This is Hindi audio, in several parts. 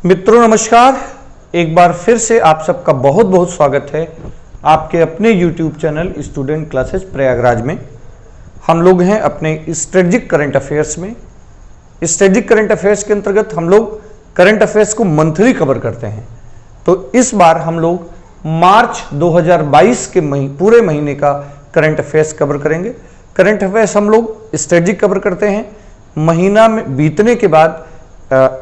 मित्रों नमस्कार। एक बार फिर से आप सबका बहुत बहुत स्वागत है आपके अपने YouTube channel student classes Prayagraj में। हम लोग हैं अपने स्ट्रेटजिक करंट अफेयर्स में। स्ट्रेटजिक करंट अफेयर्स के अंतर्गत हम लोग करंट अफेयर्स को मंथली कवर करते हैं। तो इस बार हम लोग मार्च 2022 के पूरे महीने का करंट अफेयर्स कवर करेंगे। करंट अफेयर्स हम लोग स्ट्रेटजिक कवर करते हैं। महीना में बीतने के बाद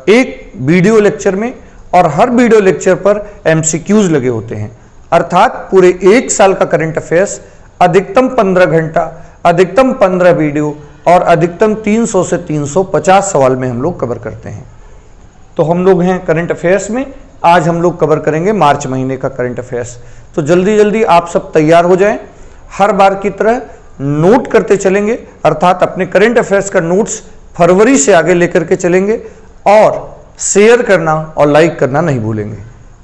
एक वीडियो लेक्चर में और हर वीडियो लेक्चर पर एमसीक्यूज लगे होते हैं, अर्थात पूरे एक साल का करंट अफेयर्स अधिकतम 15 घंटा, अधिकतम 15 वीडियो और अधिकतम 300 से 350 सवाल में हम लोग कवर करते हैं। तो हम लोग हैं करंट अफेयर्स में। आज हम लोग कवर करेंगे मार्च महीने का करंट अफेयर्स। तो जल्दी जल्दी आप सब तैयार हो जाएं। हर बार की तरह नोट करते चलेंगे, अर्थात अपने करंट अफेयर्स का नोट्स फरवरी से आगे लेकर के चलेंगे और शेयर करना और लाइक करना नहीं भूलेंगे।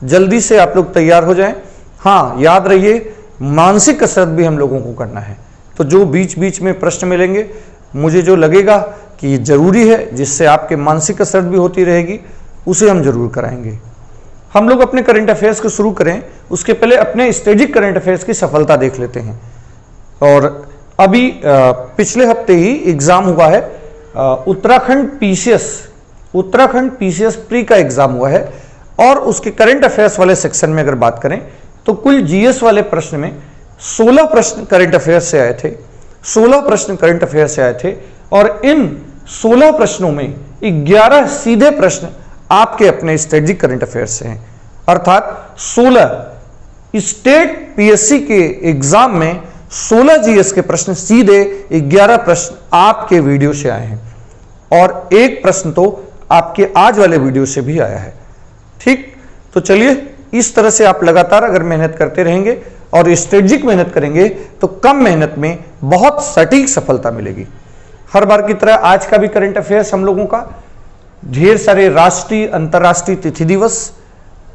जल्दी से आप लोग तैयार हो जाएं। हाँ, याद रहिए मानसिक कसरत भी हम लोगों को करना है। तो जो बीच बीच में प्रश्न मिलेंगे, मुझे जो लगेगा कि ये जरूरी है, जिससे आपके मानसिक कसरत भी होती रहेगी, उसे हम जरूर कराएंगे। हम लोग अपने करंट अफेयर्स को शुरू करें उसके पहले अपने स्ट्रेटजिक करंट अफेयर्स की सफलता देख लेते हैं। और अभी पिछले हफ्ते ही एग्जाम हुआ है, उत्तराखंड पीसीएस प्री का एग्जाम हुआ है। और उसके करंट अफेयर्स वाले सेक्शन में अगर बात करें तो कुल जीएस वाले प्रश्न में 16 प्रश्न करंट अफेयर्स से आए थे। 16 प्रश्न करंट अफेयर्स से आए थे और इन 16 प्रश्नों में 11 सीधे प्रश्न आपके अपने स्ट्रेटजिक करंट अफेयर्स से हैं, अर्थात 16 स्टेट पीएससी के एग्जाम में 16 जीएस के प्रश्न सीधे, 11 प्रश्न आपके वीडियो से आए हैं और एक प्रश्न तो आपके आज वाले वीडियो से भी आया है। ठीक, तो चलिए इस तरह से आप लगातार अगर मेहनत करते रहेंगे और स्ट्रेटजिक मेहनत करेंगे तो कम मेहनत में बहुत सटीक सफलता मिलेगी। हर बार की तरह आज का भी करंट अफेयर्स हम लोगों का ढेर सारे राष्ट्रीय अंतर्राष्ट्रीय तिथि दिवस,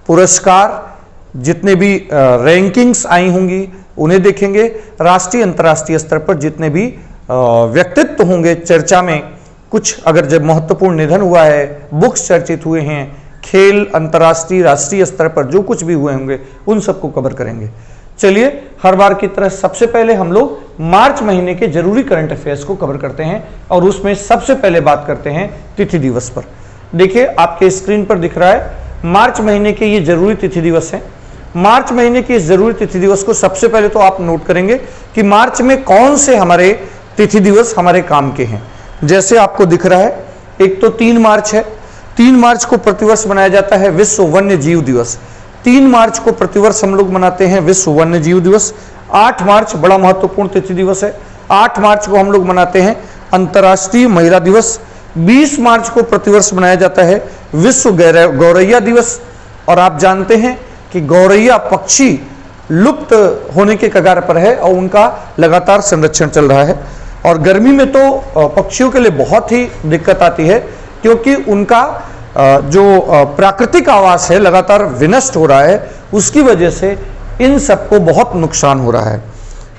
पुरस्कार, जितने भी रैंकिंग्स आई होंगी उन्हें देखेंगे। राष्ट्रीय अंतर्राष्ट्रीय स्तर पर जितने भी व्यक्तित्व होंगे चर्चा में, कुछ अगर जब महत्वपूर्ण निधन हुआ है, बुक्स चर्चित हुए हैं, खेल अंतर्राष्ट्रीय राष्ट्रीय स्तर पर जो कुछ भी हुए होंगे उन सबको कवर करेंगे। चलिए हर बार की तरह सबसे पहले हम लोग मार्च महीने के जरूरी करंट अफेयर्स को कवर करते हैं और उसमें सबसे पहले बात करते हैं तिथि दिवस पर। देखिए आपके स्क्रीन पर दिख रहा है मार्च महीने के ये जरूरी तिथि दिवस हैं। मार्च महीने के इस जरूरी तिथि दिवस को सबसे पहले तो आप नोट करेंगे कि मार्च में कौन से हमारे तिथि दिवस हमारे काम के हैं। जैसे आपको दिख रहा है, एक तो 3 मार्च है। 3 मार्च को प्रतिवर्ष मनाया जाता है विश्व वन्य जीव दिवस। 3 मार्च को प्रतिवर्ष हम लोग मनाते हैं विश्व वन्य जीव दिवस। 8 मार्च बड़ा महत्वपूर्ण तिथि दिवस है। 8 मार्च को हम लोग मनाते हैं अंतर्राष्ट्रीय महिला दिवस। 20 मार्च को प्रतिवर्ष मनाया जाता है विश्व गौरैया दिवस। और आप जानते हैं कि गौरैया पक्षी लुप्त होने के कगार पर है और उनका लगातार संरक्षण चल रहा है। और गर्मी में तो पक्षियों के लिए बहुत ही दिक्कत आती है, क्योंकि उनका जो प्राकृतिक आवास है लगातार विनष्ट हो रहा है, उसकी वजह से इन सबको बहुत नुकसान हो रहा है।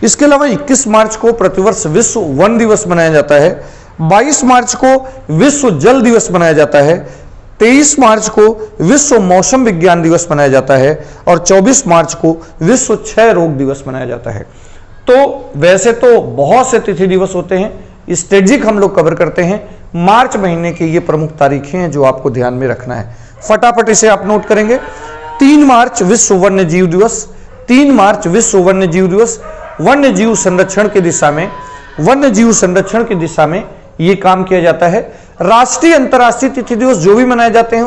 इसके अलावा 21 मार्च को प्रतिवर्ष विश्व वन दिवस मनाया जाता है। 22 मार्च को विश्व जल दिवस मनाया जाता है। 23 मार्च को विश्व मौसम विज्ञान दिवस मनाया जाता है और 24 मार्च को विश्व क्षय रोग दिवस मनाया जाता है। तो वैसे तो बहुत से तिथि दिवस होते हैं, स्ट्रेटजिक हम लोग कवर करते हैं। मार्च महीने की ये प्रमुख तारीखें हैं जो आपको ध्यान में रखना है। फटाफट इसे आप नोट करेंगे। 3 मार्च विश्व वन्य जीव दिवस। 3 मार्च विश्व वन्य जीव दिवस वन्य जीव संरक्षण की दिशा में ये काम किया जाता है। राष्ट्रीय अंतर्राष्ट्रीय तिथि दिवस जो भी मनाए जाते हैं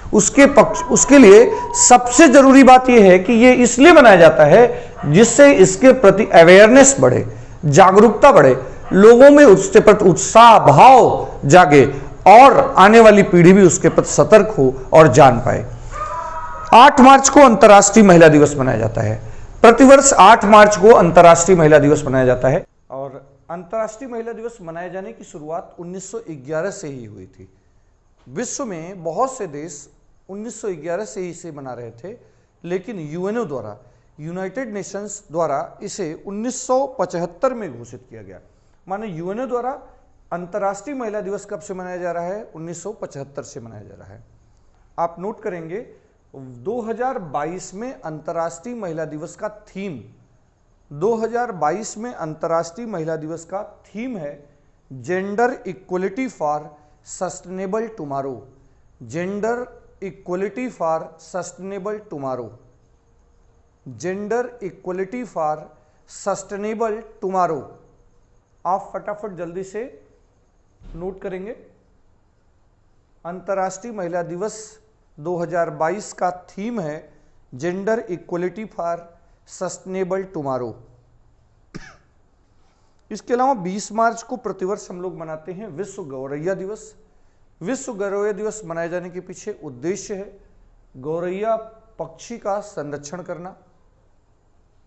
उसके लिए सबसे जरूरी बात यह है कि ये इसलिए मनाया जाता है जिससे इसके प्रति अवेयरनेस बढ़े, जागरूकता बढ़े, लोगों में उसके प्रति उत्साह भाव जागे और आने वाली पीढ़ी भी उसके प्रति सतर्क हो और जान पाए। 8 मार्च को अंतर्राष्ट्रीय महिला दिवस मनाया जाता है। प्रतिवर्ष 8 मार्च को अंतर्राष्ट्रीय महिला दिवस मनाया जाता है और अंतर्राष्ट्रीय महिला दिवस मनाए जाने की शुरुआत 1911 से ही हुई थी। विश्व में बहुत से देश 1911 से ही इसे मना रहे थे, लेकिन यूएनओ द्वारा, यूनाइटेड नेशंस द्वारा इसे 1975 में घोषित किया गया। माने यूएनओ द्वारा अंतर्राष्ट्रीय महिला दिवस कब से मनाया जा रहा है? 1975 से मनाया जा रहा है। आप नोट करेंगे 2022 में अंतर्राष्ट्रीय महिला दिवस का थीम, 2022 में अंतर्राष्ट्रीय महिला दिवस का थीम है gender equality for sustainable tomorrow, gender equality for sustainable tomorrow, gender equality for sustainable tomorrow. आप फटाफट जल्दी से नोट करेंगे। अंतर्राष्ट्रीय महिला दिवस 2022 का थीम है gender equality for sustainable tomorrow. इसके अलावा 20 मार्च को प्रतिवर्ष हम लोग मनाते हैं विश्व गौरैया दिवस। विश्व गौरैया दिवस मनाए जाने के पीछे उद्देश्य है गौरैया पक्षी का संरक्षण करना,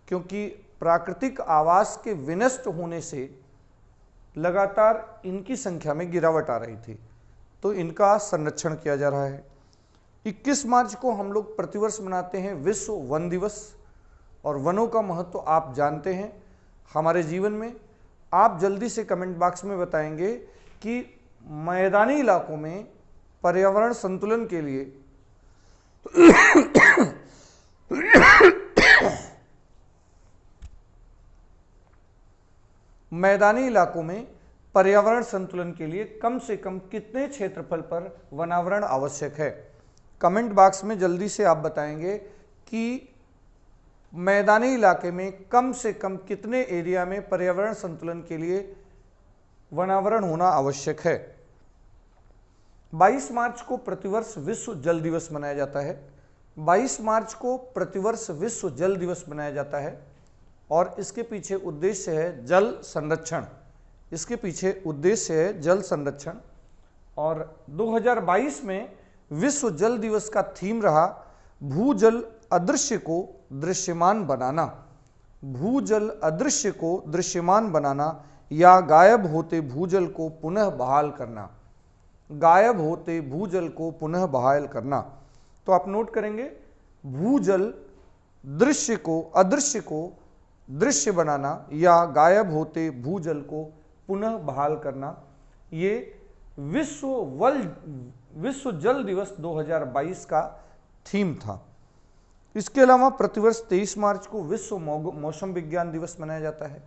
क्योंकि प्राकृतिक आवास के विनष्ट होने से लगातार इनकी संख्या में गिरावट आ रही थी, तो इनका संरक्षण किया जा रहा है। 21 मार्च को हम लोग प्रतिवर्ष मनाते हैं विश्व वन दिवस, और वनों का महत्व तो आप जानते हैं हमारे जीवन में। आप जल्दी से कमेंट बॉक्स में बताएंगे कि मैदानी इलाकों में पर्यावरण संतुलन के लिए मैदानी इलाकों में पर्यावरण संतुलन के लिए कम से कम कितने क्षेत्रफल पर वनावरण आवश्यक है। कमेंट बॉक्स में जल्दी से आप बताएंगे कि मैदानी इलाके में कम से कम कितने एरिया में पर्यावरण संतुलन के लिए वनावरण होना आवश्यक है। 22 मार्च को प्रतिवर्ष विश्व जल दिवस मनाया जाता है। 22 मार्च को प्रतिवर्ष विश्व जल दिवस मनाया जाता है और इसके पीछे उद्देश्य है जल संरक्षण। इसके पीछे उद्देश्य है जल संरक्षण। और 2022 में विश्व जल दिवस का थीम रहा भूजल अदृश्य को दृश्यमान बनाना, भूजल अदृश्य को दृश्यमान बनाना या गायब होते भूजल को पुनः बहाल करना, गायब होते भूजल को पुनः बहाल करना। तो आप नोट करेंगे भूजल दृश्य को अदृश्य को दृश्य बनाना या गायब होते भूजल को पुनः बहाल करना। ये विश्व जल दिवस 2022 का थीम था। इसके अलावा प्रतिवर्ष 23 मार्च को विश्व मौसम विज्ञान दिवस मनाया जाता है,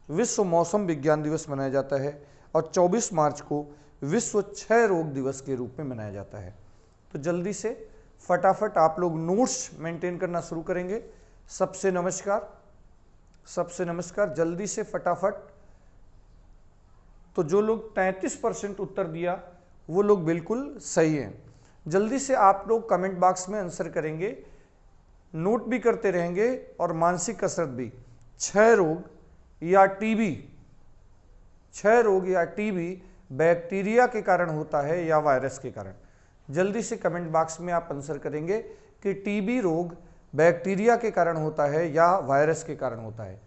विश्व मौसम विज्ञान दिवस मनाया जाता है। और 24 मार्च को विश्व क्षय रोग दिवस के रूप में मनाया जाता है। तो जल्दी से फटाफट आप लोग नोट्स मेंटेन करना शुरू करेंगे। सबसे नमस्कार, सबसे नमस्कार, जल्दी से फटाफट। तो जो लोग 33% उत्तर दिया वो लोग बिल्कुल सही हैं। जल्दी से आप लोग कमेंट बॉक्स में आंसर करेंगे, नोट भी करते रहेंगे और मानसिक कसरत भी। क्षय रोग या टीबी, क्षय रोग या टीबी बैक्टीरिया के कारण होता है या वायरस के कारण। जल्दी से कमेंट बॉक्स में आप आंसर करेंगे कि टीबी रोग बैक्टीरिया के कारण होता है या वायरस के कारण होता है।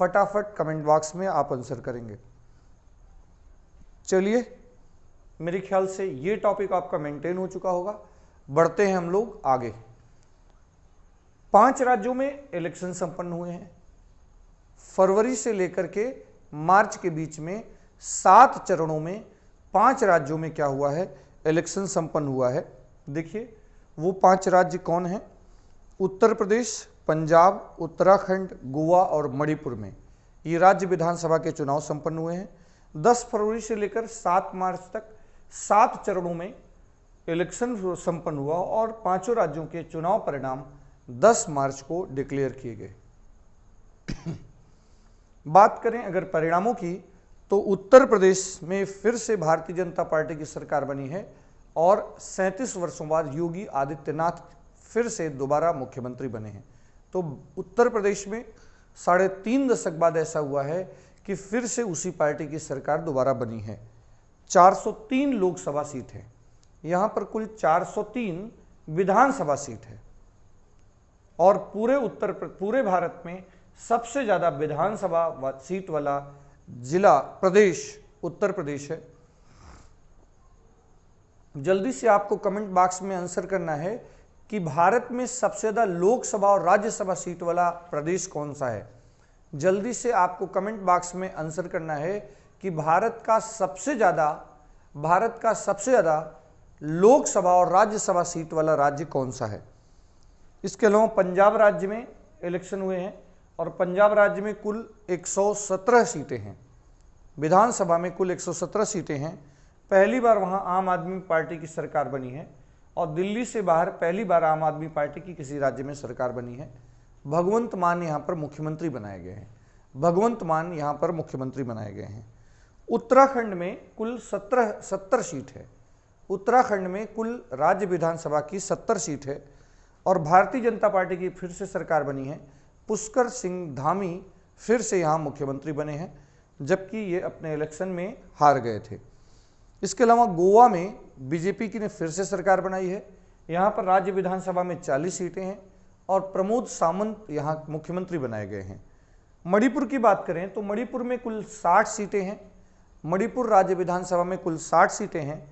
फटाफट कमेंट बॉक्स में आप आंसर करेंगे। चलिए, मेरे ख्याल से ये टॉपिक आपका मेंटेन हो चुका होगा। बढ़ते हैं हम लोग आगे। 5 राज्यों में इलेक्शन संपन्न हुए हैं। फरवरी से लेकर के मार्च के बीच में 7 चरणों में 5 राज्यों में क्या हुआ है, इलेक्शन संपन्न हुआ है। देखिए वो 5 राज्य कौन हैं। उत्तर प्रदेश, पंजाब, उत्तराखंड, गोवा और मणिपुर में ये राज्य विधानसभा के चुनाव संपन्न हुए हैं। 10 फरवरी से लेकर 7 मार्च तक 7 चरणों में इलेक्शन संपन्न हुआ और 5 राज्यों के चुनाव परिणाम 10 मार्च को डिक्लेयर किए गए। बात करें अगर परिणामों की, तो उत्तर प्रदेश में फिर से भारतीय जनता पार्टी की सरकार बनी है और 37 वर्षों बाद योगी आदित्यनाथ फिर से दोबारा मुख्यमंत्री बने हैं। तो उत्तर प्रदेश में 3.5 दशक बाद ऐसा हुआ है कि फिर से उसी पार्टी की सरकार दोबारा बनी है। 403 लोकसभा सीट है, यहाँ पर कुल 403 विधानसभा सीट है और पूरे भारत में सबसे ज़्यादा विधानसभा सीट वाला जिला प्रदेश उत्तर प्रदेश है। जल्दी से आपको कमेंट बॉक्स में आंसर करना है कि भारत में सबसे ज़्यादा लोकसभा और राज्यसभा सीट वाला प्रदेश कौन सा है। जल्दी से आपको कमेंट बॉक्स में आंसर करना है कि भारत का सबसे ज़्यादा लोकसभा और राज्यसभा सीट वाला राज्य कौन सा है। इसके अलावा पंजाब राज्य में इलेक्शन हुए हैं और पंजाब राज्य में कुल 117 सीटें हैं। विधानसभा में कुल 117 सीटें हैं। पहली बार वहां आम आदमी पार्टी की सरकार बनी है और दिल्ली से बाहर पहली बार आम आदमी पार्टी की किसी राज्य में सरकार बनी है। भगवंत मान यहाँ पर मुख्यमंत्री बनाए गए हैं। भगवंत मान यहाँ पर मुख्यमंत्री बनाए गए हैं। उत्तराखंड में कुल 70 सीट है। उत्तराखंड में कुल राज्य विधानसभा की 70 सीट है और भारतीय जनता पार्टी की फिर से सरकार बनी है। पुष्कर सिंह धामी फिर से यहाँ मुख्यमंत्री बने हैं, जबकि ये अपने इलेक्शन में हार गए थे। इसके अलावा गोवा में बीजेपी की ने फिर से सरकार बनाई है। यहाँ पर राज्य विधानसभा में 40 सीटें हैं और प्रमोद सावंत यहाँ मुख्यमंत्री बनाए गए हैं। मणिपुर की बात करें तो मणिपुर में कुल 60 सीटें हैं। मणिपुर राज्य विधानसभा में कुल 60 सीटें हैं।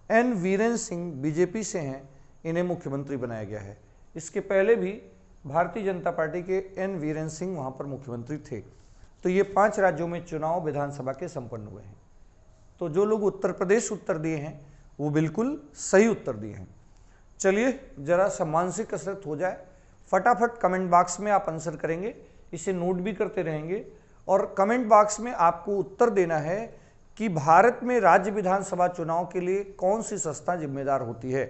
एन वीरेंद्र सिंह बीजेपी से हैं, इन्हें मुख्यमंत्री बनाया गया है। इसके पहले भी भारतीय जनता पार्टी के एन वीरेंद्र सिंह वहाँ पर मुख्यमंत्री थे। तो ये 5 राज्यों में चुनाव विधानसभा के संपन्न हुए हैं। तो जो लोग उत्तर प्रदेश उत्तर दिए हैं वो बिल्कुल सही उत्तर दिए हैं। चलिए जरा सा मानसिक कसरत हो जाए। फटाफट कमेंट बॉक्स में आप आंसर करेंगे, इसे नोट भी करते रहेंगे और कमेंट बॉक्स में आपको उत्तर देना है कि भारत में राज्य विधानसभा चुनाव के लिए कौन सी संस्था जिम्मेदार होती है,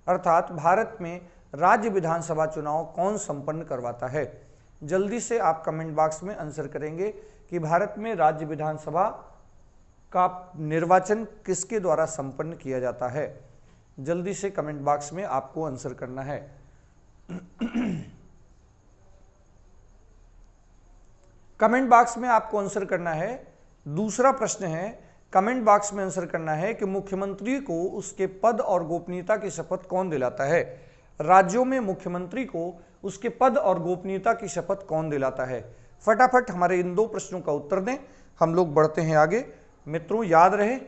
अर्थात भारत में राज्य विधानसभा चुनाव कौन संपन्न करवाता है। जल्दी से आप कमेंट बॉक्स में आंसर करेंगे कि भारत में राज्य विधानसभा का निर्वाचन किसके द्वारा संपन्न किया जाता है। जल्दी से कमेंट बॉक्स में आपको आंसर करना है। कमेंट बॉक्स में आपको आंसर करना है। दूसरा प्रश्न है, कमेंट बॉक्स में आंसर करना है कि मुख्यमंत्री को उसके पद और गोपनीयता की शपथ कौन दिलाता है। राज्यों में मुख्यमंत्री को उसके पद और गोपनीयता की शपथ कौन दिलाता है। फटाफट हमारे इन 2 प्रश्नों का उत्तर दें, हम लोग बढ़ते हैं आगे। मित्रों याद रहे,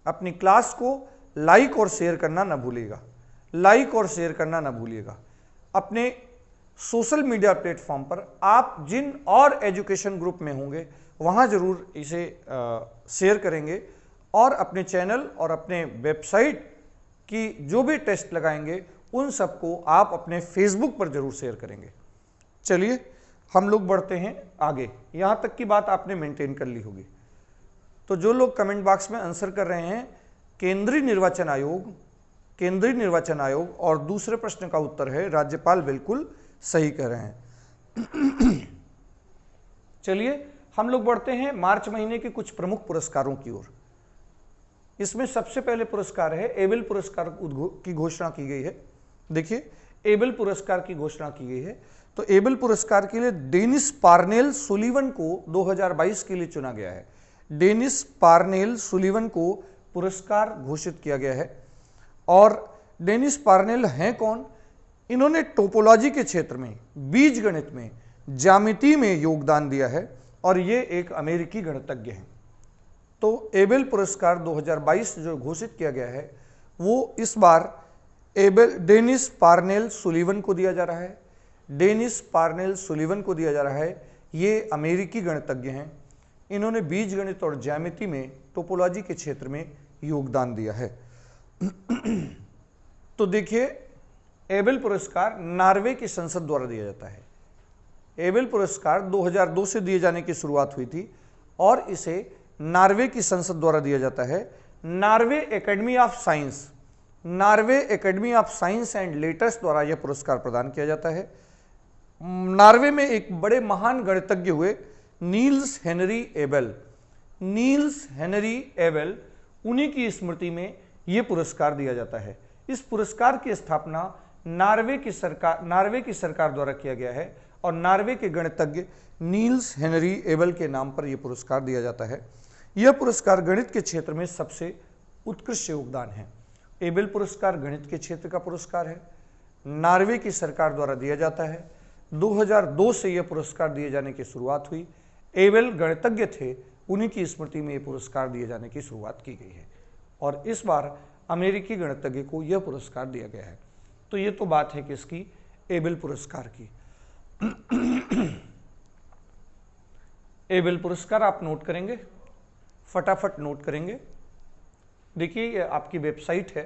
अपनी क्लास को लाइक और शेयर करना ना भूलिएगा। लाइक और शेयर करना ना भूलिएगा। अपने सोशल मीडिया प्लेटफॉर्म पर आप जिन और एजुकेशन ग्रुप में होंगे वहाँ जरूर इसे शेयर करेंगे और अपने चैनल और अपने वेबसाइट की जो भी टेस्ट लगाएंगे उन सबको आप अपने फेसबुक पर जरूर शेयर करेंगे। चलिए हम लोग बढ़ते हैं आगे। यहाँ तक की बात आपने मेंटेन कर ली होगी। तो जो लोग कमेंट बॉक्स में आंसर कर रहे हैं केंद्रीय निर्वाचन आयोग और दूसरे प्रश्न का उत्तर है राज्यपाल, बिल्कुल सही कह रहे हैं। चलिए हम लोग बढ़ते हैं मार्च महीने के कुछ प्रमुख पुरस्कारों की ओर। इसमें सबसे पहले पुरस्कार है एबेल पुरस्कार की घोषणा की गई है। देखिए एबेल पुरस्कार की घोषणा की गई है। तो एबेल पुरस्कार के लिए डेनिस पार्नेल सुलीवन को 2022 के लिए चुना गया है। डेनिस पार्नेल सुलीवन को पुरस्कार घोषित किया गया है। और डेनिस पार्नेल हैं कौन? इन्होंने टोपोलॉजी के क्षेत्र में, बीजगणित में, ज्यामिति में योगदान दिया है और ये एक अमेरिकी गणितज्ञ हैं। तो एबेल पुरस्कार 2022 जो घोषित किया गया है वो इस बार डेनिस पार्नेल सुलीवन को दिया जा रहा है। डेनिस पार्नेल सुलीवन को दिया जा रहा है। ये अमेरिकी गणितज्ञ हैं। इन्होंने बीजगणित और ज्यामिति में, टोपोलॉजी के क्षेत्र में योगदान दिया है। तो देखिए एबेल पुरस्कार नॉर्वे की संसद द्वारा दिया जाता है। एबेल पुरस्कार 2002 से दिए जाने की शुरुआत हुई थी और इसे नॉर्वे की संसद द्वारा दिया जाता है। Norway academy of science and letters द्वारा यह पुरस्कार प्रदान किया जाता है। नॉर्वे में एक बड़े महान गणितज्ञ हुए नील्स हेनरी एबेल, उन्हीं की स्मृति में यह पुरस्कार दिया जाता है। इस पुरस्कार की स्थापना नॉर्वे की सरकार द्वारा किया गया है और नॉर्वे के गणितज्ञ नील्स हेनरी एबेल के नाम पर यह पुरस्कार दिया जाता है। यह पुरस्कार गणित के क्षेत्र में सबसे उत्कृष्ट योगदान है। एबेल पुरस्कार गणित के क्षेत्र का पुरस्कार है, नॉर्वे की सरकार द्वारा दिया जाता है। 2002 से यह पुरस्कार दिए जाने की शुरुआत हुई। एबेल गणितज्ञ थे, उन्हीं की स्मृति में यह पुरस्कार दिए जाने की शुरुआत की गई है और इस बार अमेरिकी गणितज्ञ को यह पुरस्कार दिया गया है। तो ये तो बात है किसकी? एबेल पुरस्कार की। एबेल पुरस्कार आप नोट करेंगे, फटाफट नोट करेंगे। देखिए ये आपकी वेबसाइट है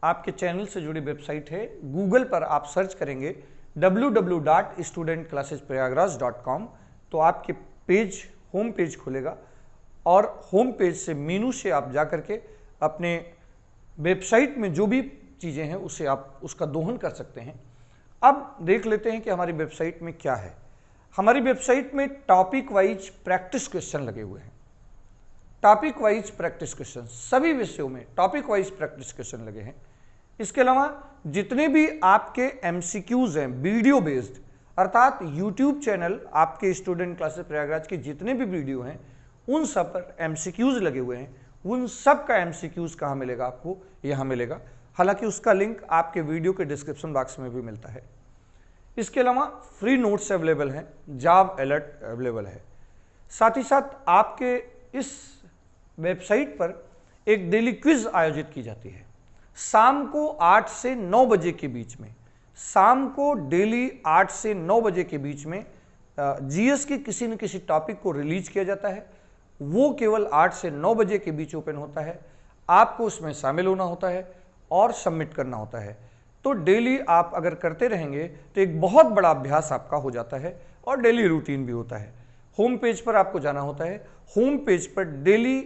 आपके चैनल से जुड़ी वेबसाइट है। गूगल पर आप सर्च करेंगे www.studentclassesprayagraj.com तो आपके पेज, होम पेज खुलेगा और होम पेज से मेनू से आप जा करके अपने वेबसाइट में जो भी चीज़ें हैं उसे आप उसका दोहन कर सकते हैं। अब देख लेते हैं कि हमारी वेबसाइट में क्या है। हमारी वेबसाइट में टॉपिक वाइज प्रैक्टिस क्वेश्चन लगे हुए हैं। टॉपिक वाइज प्रैक्टिस क्वेश्चन, सभी विषयों में टॉपिक वाइज प्रैक्टिस क्वेश्चन लगे हैं। इसके अलावा जितने भी आपके एमसीक्यूज हैं वीडियो बेस्ड, अर्थात यूट्यूब चैनल आपके स्टूडेंट क्लासेस प्रयागराज के जितने भी वीडियो हैं उन सब पर एमसीक्यूज लगे हुए हैं। उन सब का एमसीक्यूज कहाँ मिलेगा आपको? यहाँ मिलेगा। हालांकि उसका लिंक आपके वीडियो के डिस्क्रिप्शन बॉक्स में भी मिलता है। इसके अलावा फ्री नोट्स अवेलेबल हैं, जॉब अलर्ट अवेलेबल है। साथ ही साथ आपके इस वेबसाइट पर एक डेली क्विज आयोजित की जाती है शाम को 8 से 9 बजे के बीच में। शाम को डेली 8 से 9 बजे के बीच में जीएस के किसी न किसी टॉपिक को रिलीज किया जाता है। वो केवल 8 से 9 बजे के बीच ओपन होता है। आपको उसमें शामिल होना होता है और सबमिट करना होता है। तो डेली आप अगर करते रहेंगे तो एक बहुत बड़ा अभ्यास आपका हो जाता है और डेली रूटीन भी होता है। होम पेज पर आपको जाना होता है। होम पेज पर डेली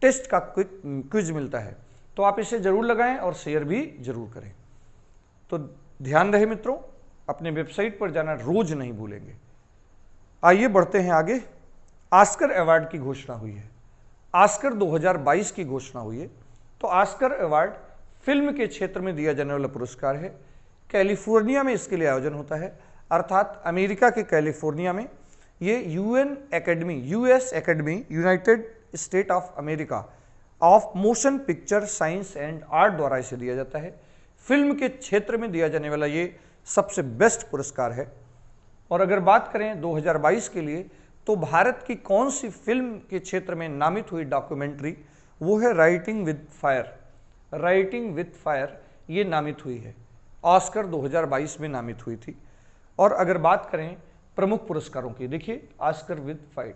टेस्ट का क्विज मिलता है, तो आप इसे जरूर लगाएं और शेयर भी जरूर करें। तो ध्यान रहे मित्रों, अपने वेबसाइट पर जाना रोज नहीं भूलेंगे। आइए बढ़ते हैं आगे। ऑस्कर अवार्ड की घोषणा हुई है। ऑस्कर 2022 की घोषणा हुई है। तो ऑस्कर अवार्ड फिल्म के क्षेत्र में दिया जाने वाला पुरस्कार है। कैलिफोर्निया में इसके लिए आयोजन होता है, अर्थात अमेरिका के कैलिफोर्निया में। ये US academy United state of America of motion picture science and art द्वारा इसे दिया जाता है। फिल्म के क्षेत्र में दिया जाने वाला ये सबसे बेस्ट पुरस्कार है। और अगर बात करें 2022 के लिए, तो भारत की कौन सी फिल्म के क्षेत्र में नामित हुई डॉक्यूमेंट्री, वो है writing with fire. Writing with fire ये नामित हुई है, ऑस्कर 2022 में नामित हुई थी। और अगर बात करें प्रमुख पुरस्कारों की, देखिए ऑस्कर विद फायर,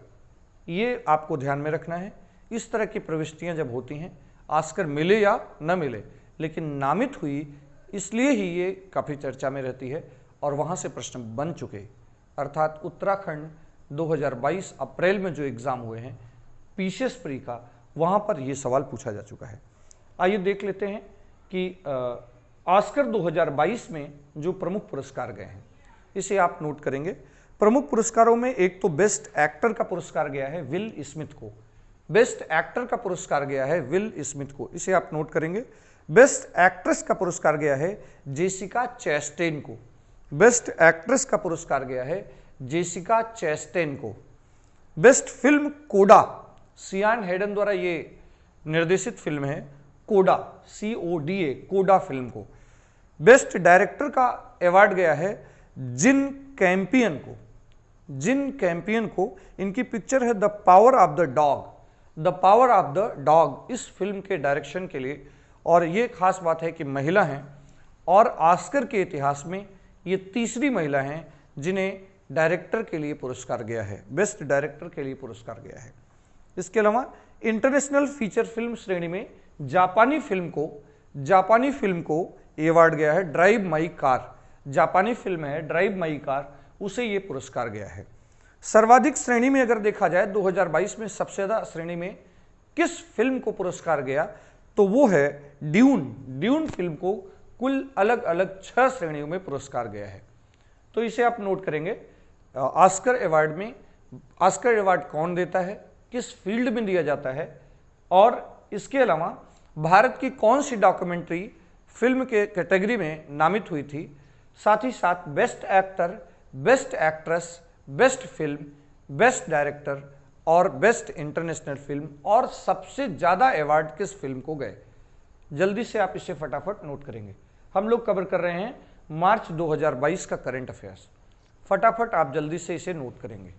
ये आपको ध्यान में रखना है। इस तरह की प्रविष्टियां जब होती हैं, ऑस्कर मिले या न मिले, लेकिन नामित हुई इसलिए ही ये काफ़ी चर्चा में रहती है और वहाँ से प्रश्न बन चुके। अर्थात उत्तराखंड 2022 अप्रैल में जो एग्ज़ाम हुए हैं पीसीएस प्री का, वहाँ पर ये सवाल पूछा जा चुका है। आइए देख लेते हैं कि ऑस्कर 2022 में जो प्रमुख पुरस्कार गए हैं, इसे आप नोट करेंगे। प्रमुख पुरस्कारों में एक तो बेस्ट एक्टर का पुरस्कार गया है विल स्मिथ को। बेस्ट एक्टर का पुरस्कार गया है विल स्मिथ को, इसे आप नोट करेंगे। बेस्ट एक्ट्रेस का पुरस्कार गया है जेसिका चैस्टेन को। बेस्ट एक्ट्रेस का पुरस्कार गया है जेसिका चैस्टेन को। बेस्ट फिल्म कोडा, सियान हेडन द्वारा ये निर्देशित फिल्म है कोडा, CODA, कोडा फिल्म को। बेस्ट डायरेक्टर का अवार्ड गया है जिन कैंपियन को। जिन कैंपियन को, इनकी पिक्चर है the power of the dog. The power of the dog इस फिल्म के डायरेक्शन के लिए। और ये खास बात है कि महिला हैं और ऑस्कर के इतिहास में ये तीसरी महिला हैं जिन्हें डायरेक्टर के लिए पुरस्कार गया है, बेस्ट डायरेक्टर के लिए पुरस्कार गया है। इसके अलावा इंटरनेशनल फीचर फिल्म श्रेणी में जापानी फिल्म को ये अवार्ड गया है ड्राइव माई कार। जापानी फिल्म है ड्राइव माई कार, उसे ये पुरस्कार गया है। सर्वाधिक श्रेणी में अगर देखा जाए 2022 में सबसे ज़्यादा श्रेणी में किस फिल्म को पुरस्कार गया, तो वो है ड्यून फिल्म को कुल अलग अलग 6 श्रेणियों में पुरस्कार गया है। तो इसे आप नोट करेंगे। ऑस्कर अवार्ड में ऑस्कर अवार्ड कौन देता है, किस फील्ड में दिया जाता है, और इसके अलावा भारत की कौन सी डॉक्यूमेंट्री फिल्म के कैटेगरी में नामित हुई थी। साथ ही साथ best actor, best actress, best film, best director और बेस्ट इंटरनेशनल फिल्म, और सबसे ज़्यादा अवार्ड किस फिल्म को गए। जल्दी से आप इसे फटाफट नोट करेंगे। हम लोग कवर कर रहे हैं मार्च 2022 का करंट अफेयर्स। फटाफट आप जल्दी से इसे नोट करेंगे,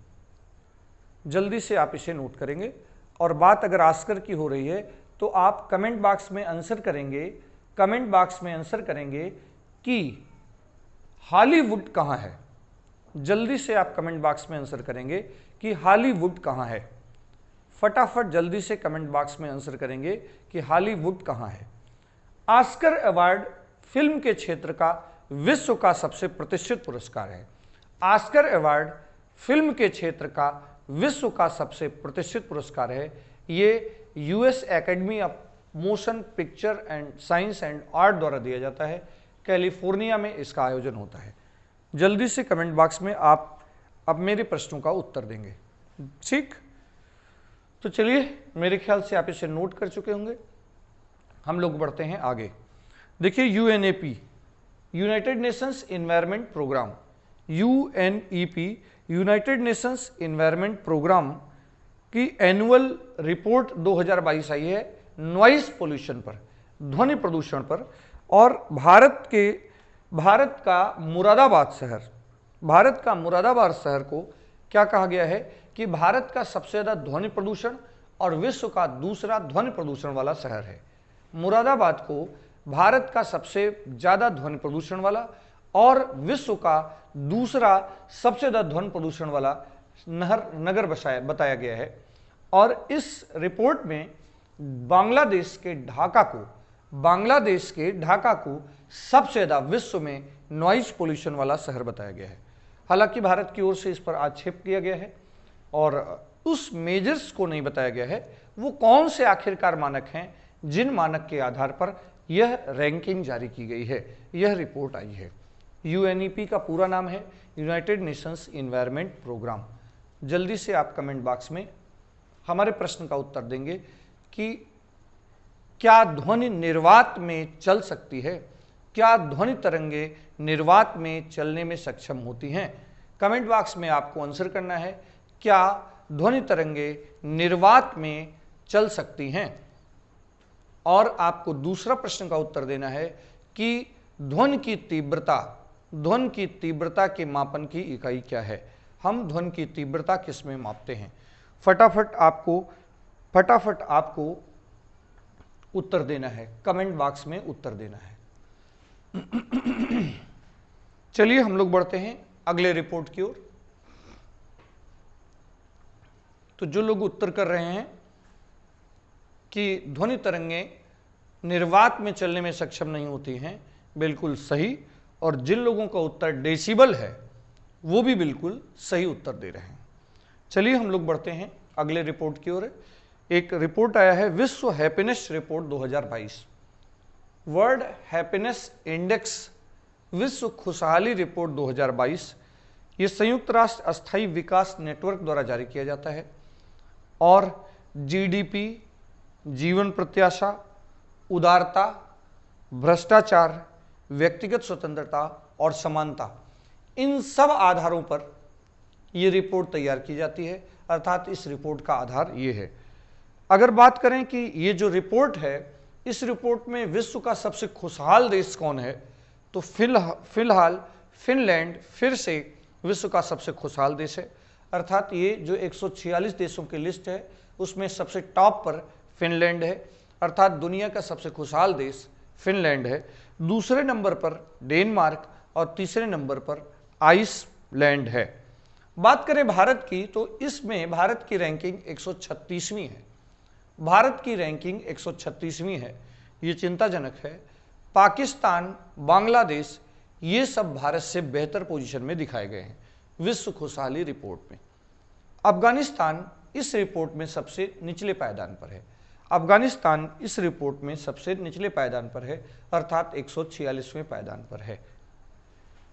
जल्दी से आप इसे नोट करेंगे। और बात अगर ऑस्कर की हो रही है तो आप कमेंट बॉक्स में आंसर करेंगे, कमेंट बॉक्स में आंसर करेंगे कि हॉलीवुड कहाँ है। जल्दी से आप कमेंट बॉक्स में आंसर करेंगे कि हॉलीवुड कहाँ है। फटाफट जल्दी से कमेंट बॉक्स में आंसर करेंगे कि हॉलीवुड कहाँ है। ऑस्कर अवार्ड फिल्म के क्षेत्र का विश्व का सबसे प्रतिष्ठित पुरस्कार है। ऑस्कर अवार्ड फिल्म के क्षेत्र का विश्व का सबसे प्रतिष्ठित पुरस्कार है। ये US academy of motion picture and science and art द्वारा दिया जाता है। कैलिफोर्निया में इसका आयोजन होता है। जल्दी से कमेंट बॉक्स में आप अब मेरे प्रश्नों का उत्तर देंगे। ठीक, तो चलिए, मेरे ख्याल से आप इसे नोट कर चुके होंगे। हम लोग बढ़ते हैं आगे। देखिए, UNEP, United Nations environment programme, UNEP United Nations environment programme की एनुअल रिपोर्ट 2022 आई है नॉइस पोल्यूशन पर, ध्वनि प्रदूषण पर। और भारत का मुरादाबाद शहर को क्या कहा गया है कि भारत का सबसे ज़्यादा ध्वनि प्रदूषण और विश्व का दूसरा ध्वनि प्रदूषण वाला शहर है। मुरादाबाद को भारत का सबसे ज़्यादा ध्वनि प्रदूषण वाला और विश्व का दूसरा सबसे ज़्यादा ध्वनि प्रदूषण वाला नगर बताया गया है। और इस रिपोर्ट में बांग्लादेश के ढाका को सबसे ज़्यादा विश्व में नॉइज पोल्यूशन वाला शहर बताया गया है। हालांकि भारत की ओर से इस पर आक्षेप किया गया है और उस मेजर्स को नहीं बताया गया है वो कौन से आखिरकार मानक हैं जिन मानक के आधार पर यह रैंकिंग जारी की गई है, यह रिपोर्ट आई है। यूएनईपी का पूरा नाम है यूनाइटेड नेशंस एनवायरनमेंट प्रोग्राम। जल्दी से आप कमेंट बॉक्स में हमारे प्रश्न का उत्तर देंगे कि क्या ध्वनि निर्वात में चल सकती है, क्या ध्वनि तरंगे निर्वात में चलने में सक्षम होती हैं। कमेंट बॉक्स में आपको आंसर करना है, क्या ध्वनि तरंगे निर्वात में चल सकती हैं। और आपको दूसरा प्रश्न का उत्तर देना है कि ध्वनि की तीव्रता के मापन की इकाई क्या है। हम ध्वनि की तीव्रता किस में मापते हैं। फटाफट आपको उत्तर देना है, कमेंट बॉक्स में उत्तर देना है। चलिए, हम लोग बढ़ते हैं अगले रिपोर्ट की ओर। तो जो लोग उत्तर कर रहे हैं कि ध्वनि तरंगे निर्वात में चलने में सक्षम नहीं होती हैं, बिल्कुल सही। और जिन लोगों का उत्तर डेसिबल है वो भी बिल्कुल सही उत्तर दे रहे हैं। चलिए, हम लोग बढ़ते हैं अगले रिपोर्ट की ओर। एक रिपोर्ट आया है विश्व happiness report 2022, world happiness index, विश्व खुशहाली रिपोर्ट 2022। ये संयुक्त राष्ट्र अस्थायी विकास नेटवर्क द्वारा जारी किया जाता है और जीडीपी, जीवन प्रत्याशा, उदारता, भ्रष्टाचार, व्यक्तिगत स्वतंत्रता और समानता, इन सब आधारों पर यह रिपोर्ट तैयार की जाती है। अर्थात इस रिपोर्ट का आधार ये है। अगर बात करें कि ये जो रिपोर्ट है, इस रिपोर्ट में विश्व का सबसे खुशहाल देश कौन है, तो फिलहाल फिनलैंड फिर से विश्व का सबसे खुशहाल देश है। अर्थात ये जो 146 देशों की लिस्ट है उसमें सबसे टॉप पर फिनलैंड है। अर्थात दुनिया का सबसे खुशहाल देश फिनलैंड है। दूसरे नंबर पर डेनमार्क और तीसरे नंबर पर आइसलैंड है। बात करें भारत की, तो इसमें भारत की रैंकिंग 136वीं है। भारत की रैंकिंग 136वीं है। ये चिंताजनक है। पाकिस्तान, बांग्लादेश, ये सब भारत से बेहतर पोजीशन में दिखाए गए हैं विश्व खुशहाली रिपोर्ट में। अफगानिस्तान इस रिपोर्ट में सबसे निचले पायदान पर है। अफगानिस्तान इस रिपोर्ट में सबसे निचले पायदान पर है, अर्थात 146वें पायदान पर है।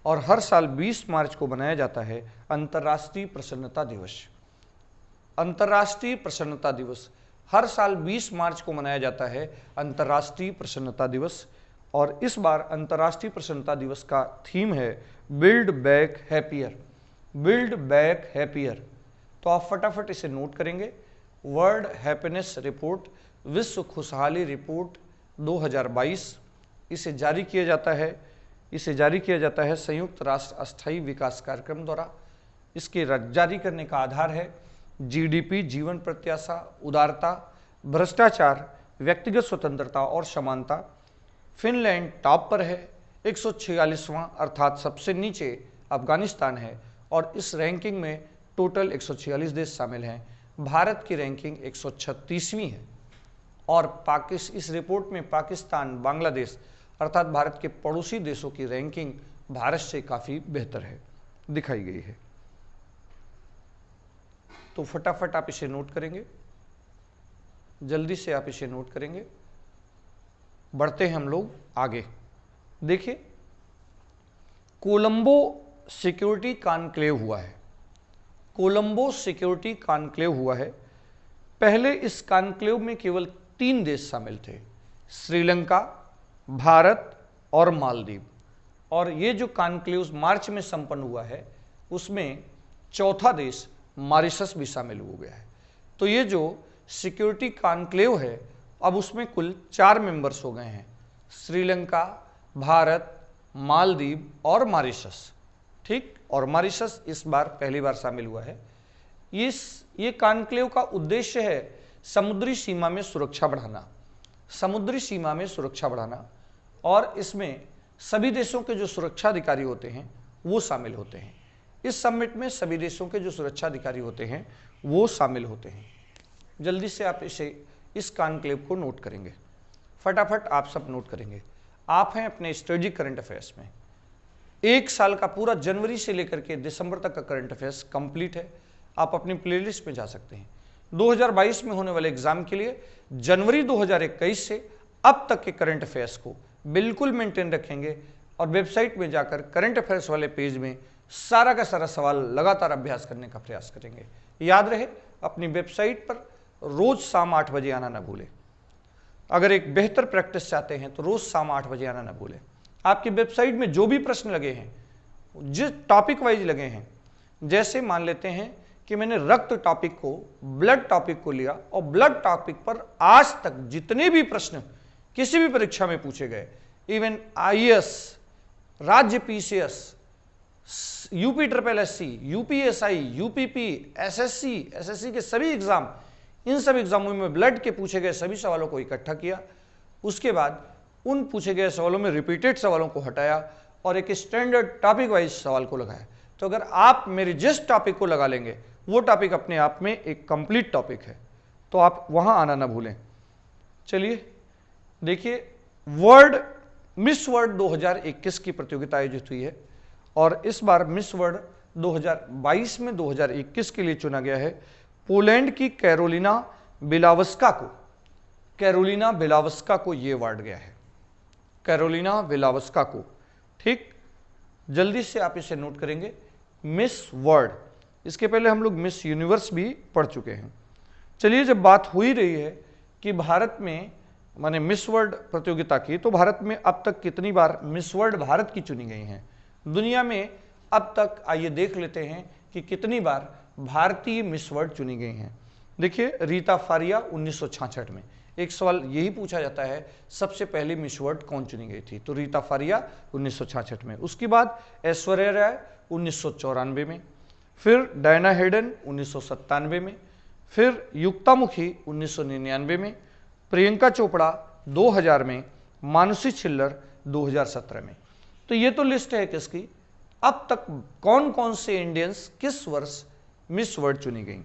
और हर साल 20 मार्च को मनाया जाता है अंतर्राष्ट्रीय प्रसन्नता दिवस। अंतर्राष्ट्रीय प्रसन्नता दिवस हर साल 20 मार्च को मनाया जाता है अंतर्राष्ट्रीय प्रसन्नता दिवस। और इस बार अंतर्राष्ट्रीय प्रसन्नता दिवस का थीम है build back happier. Build back happier. तो आप फटाफट इसे नोट करेंगे। वर्ल्ड हैप्पीनेस रिपोर्ट, विश्व खुशहाली रिपोर्ट 2022, इसे जारी किया जाता है संयुक्त राष्ट्र अस्थायी विकास कार्यक्रम द्वारा। इसके जारी करने का आधार है जीडीपी, जीवन प्रत्याशा, उदारता, भ्रष्टाचार, व्यक्तिगत स्वतंत्रता और समानता। फिनलैंड टॉप पर है, 146वां, अर्थात सबसे नीचे अफगानिस्तान है। और इस रैंकिंग में टोटल 146 देश शामिल हैं। भारत की रैंकिंग 136वीं है। और इस रिपोर्ट में पाकिस्तान, बांग्लादेश अर्थात भारत के पड़ोसी देशों की रैंकिंग भारत से काफ़ी बेहतर है, दिखाई गई है। तो फटाफट आप इसे नोट करेंगे, जल्दी से आप इसे नोट करेंगे। बढ़ते हैं हम लोग आगे। देखिए, कोलंबो सिक्योरिटी कॉन्क्लेव हुआ है। कोलंबो सिक्योरिटी कॉन्क्लेव हुआ है। पहले इस कॉन्क्लेव में केवल 3 देश शामिल थे, श्रीलंका, भारत और मालदीव। और ये जो कॉन्क्लेव मार्च में संपन्न हुआ है, उसमें चौथा देश मॉरिशस भी शामिल हो गया है। तो ये जो सिक्योरिटी कॉन्क्लेव है, अब उसमें कुल 4 मेंबर्स हो गए हैं, श्रीलंका, भारत, मालदीव और मॉरिशस। ठीक, और मॉरिशस इस बार पहली बार शामिल हुआ है। ये कॉन्क्लेव का उद्देश्य है समुद्री सीमा में सुरक्षा बढ़ाना, समुद्री सीमा में सुरक्षा बढ़ाना, और इसमें सभी देशों के जो सुरक्षा अधिकारी होते हैं वो शामिल होते हैं। इस समिट में सभी देशों के जो सुरक्षा अधिकारी होते हैं वो शामिल होते हैं। जल्दी से आप इस कॉन्क्लेव को नोट करेंगे, फटाफट आप सब नोट करेंगे। आप हैं अपने स्ट्रेटेजिक करंट अफेयर्स में। 1 साल का पूरा जनवरी से लेकर के दिसंबर तक का करंट अफेयर्स कंप्लीट है। आप अपनी प्लेलिस्ट में जा सकते हैं। 2022 में होने वाले एग्जाम के लिए जनवरी 2021 से अब तक के करंट अफेयर्स को बिल्कुल मेंटेन रखेंगे और वेबसाइट में जाकर करंट अफेयर्स वाले पेज में सारा का सारा सवाल लगातार अभ्यास करने का प्रयास करेंगे। याद रहे, अपनी वेबसाइट पर रोज शाम 8 बजे आना ना भूलें। अगर एक बेहतर प्रैक्टिस चाहते हैं तो रोज शाम 8 बजे आना ना भूलें। आपकी वेबसाइट में जो भी प्रश्न लगे हैं, जिस टॉपिक वाइज लगे हैं, जैसे मान लेते हैं कि मैंने रक्त टॉपिक को, ब्लड टॉपिक को लिया और ब्लड टॉपिक पर आज तक जितने भी प्रश्न किसी भी परीक्षा में पूछे गए, इवन आईएएस, राज्य PCS, UP triple SC, UPSI, UPP, SSC के सभी एग्जाम, इन सब एग्जामों में ब्लड के पूछे गए सभी सवालों को इकट्ठा किया। उसके बाद उन पूछे गए सवालों में रिपीटेड सवालों को हटाया और एक स्टैंडर्ड टॉपिक वाइज सवाल को लगाया। तो अगर आप मेरे जिस टॉपिक को लगा लेंगे वो टॉपिक अपने आप में एक कंप्लीट टॉपिक है, तो आप वहां आना ना भूलें। चलिए देखिए, मिस वर्ल्ड 2021 की प्रतियोगिता आयोजित हुई है और इस बार मिस वर्ल्ड 2022 में 2021 के लिए चुना गया है पोलैंड की कैरोलिना बिलावस्का को ये अवार्ड गया है, कैरोलिना बिलावस्का को। ठीक, जल्दी से आप इसे नोट करेंगे। मिस वर्ल्ड, इसके पहले हम लोग मिस यूनिवर्स भी पढ़ चुके हैं। चलिए, जब बात हो ही रही है कि भारत में माने मिस वर्ल्ड प्रतियोगिता की, तो भारत में अब तक कितनी बार मिस वर्ल्ड भारत की चुनी गई हैं? दुनिया में अब तक आइए देख लेते हैं कि कितनी बार भारतीय मिस वर्ल्ड चुनी गई हैं। देखिए, रीता फारिया 1966 में। एक सवाल यही पूछा जाता है, सबसे पहले मिस वर्ल्ड कौन चुनी गई थी? तो रीता फारिया 1966 में। उसके बाद ऐश्वर्या राय 1994 में, फिर डायना हेडन 1997 में, फिर युक्तामुखी 1999 में, प्रियंका चोपड़ा 2000 में, मानुषी छिल्लर 2017 में। तो ये तो लिस्ट है किसकी, अब तक कौन कौन से इंडियंस किस वर्ष मिस वर्ल्ड चुनी गई।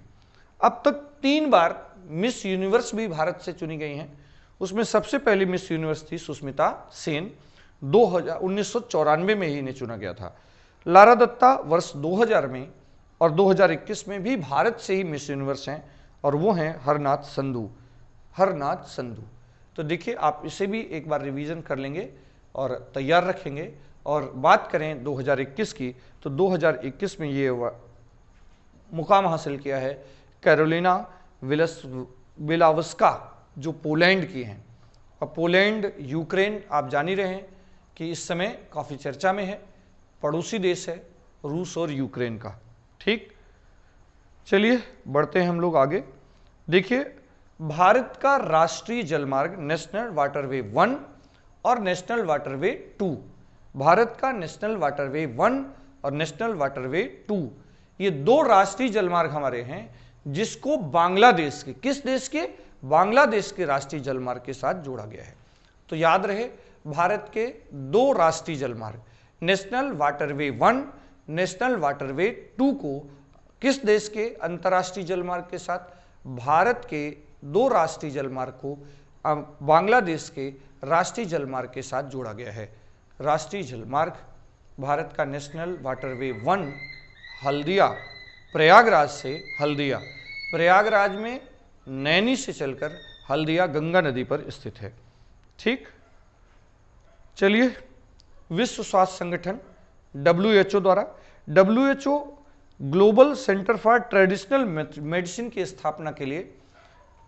अब तक 3 बार मिस यूनिवर्स भी भारत से चुनी गई हैं। उसमें सबसे पहली मिस यूनिवर्स थी सुष्मिता सेन, 1994 में ही इन्हें चुना गया था। लारा दत्ता वर्ष 2000 में और 2021 में भी भारत से ही मिस यूनिवर्स हैं और वो हैं हरनाथ संधू। तो देखिए, आप इसे भी एक बार रिवीजन कर लेंगे और तैयार रखेंगे। और बात करें 2021 की, तो 2021 में ये मुकाम हासिल किया है कैरोलिना बिलावस्का, जो पोलैंड की हैं। और पोलैंड, यूक्रेन आप जान ही रहे हैं कि इस समय काफ़ी चर्चा में है, पड़ोसी देश है रूस और यूक्रेन का। ठीक, चलिए बढ़ते हैं हम लोग आगे। देखिए, भारत का राष्ट्रीय जलमार्ग नेशनल वाटरवे 1 और नेशनल वाटरवे 2, भारत का नेशनल वाटरवे 1 और नेशनल वाटरवे 2, ये 2 राष्ट्रीय जलमार्ग हमारे हैं जिसको बांग्लादेश के, किस देश के? बांग्लादेश के राष्ट्रीय जलमार्ग के साथ जोड़ा गया है। तो याद रहे, भारत के 2 राष्ट्रीय जलमार्ग नेशनल वाटरवे 1, नेशनल वाटरवे 2 को किस देश के अंतर्राष्ट्रीय जलमार्ग के साथ? भारत के 2 राष्ट्रीय जलमार्ग को बांग्लादेश के राष्ट्रीय जलमार्ग के साथ जोड़ा गया है। राष्ट्रीय जलमार्ग भारत का नेशनल वाटरवे 1 हल्दिया, प्रयागराज से हल्दिया, प्रयागराज में नैनी से चलकर हल्दिया गंगा नदी पर स्थित है। ठीक, चलिए, विश्व स्वास्थ्य संगठन WHO द्वारा WHO global centre for traditional medicine की स्थापना के लिए